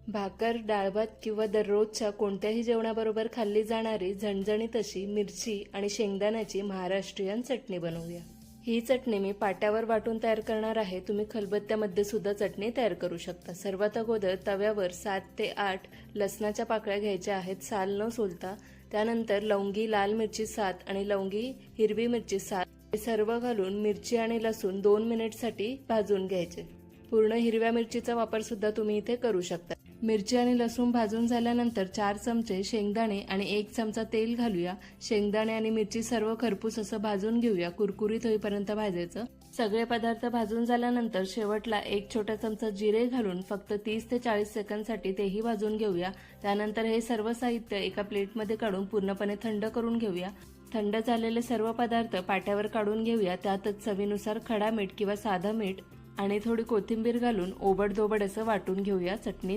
भाकर, डाळ-भात किंवा दररोजच्या कोणत्याही जेवणाबरोबर खाल्ली जाणारी झणझणीत अशी मिरची आणि शेंगदाण्याची महाराष्ट्रीयन चटणी बनवूया। ही चटणी मी पाट्यावर वाटून तयार करणार आहे। तुम्ही खलबत्त्यामध्ये सुद्धा चटणी तयार करू शकता। सर्वात अगोदर तव्यावर 7 ते 8 लसणाच्या पाकळ्या घ्यायच्या आहेत, साल न सोलता। त्यानंतर लवंगी, लाल मिरची 7 आणि लवंगी, हिरवी मिरची 7 हे सर्व घालून मिरची आणि लसूण 2 मिनिटसाठी भाजून घ्यायचे। पूर्ण हिरव्या मिरचीचा वापर सुद्धा तुम्ही इथे करू शकता। मिरची आणि लसूण भाजून झाल्यानंतर 4 चमचे शेंगदाणे आणि 1 चमचा तेल घालूया। शेंगदाणे आणि मिरची सर्व खरपूस असं भाजून घेऊया, कुरकुरीत होईपर्यंत भाजायचं। सगळे पदार्थ भाजून झाल्यानंतर शेवटला 1 छोटा चमचा जिरे घालून फक्त 30 ते 40 सेकंदसाठी तेही भाजून घेऊया। त्यानंतर हे सर्व साहित्य एका प्लेटमध्ये काढून पूर्णपणे थंड करून घेऊया। थंड झालेले सर्व पदार्थ पाट्यावर काढून घेऊया। त्यातच चवीनुसार खडा मीठ किंवा साधं मीठ आणि थोडी कोथिंबीर घालून ओबडधोबड असं वाटून घेऊया चटणी।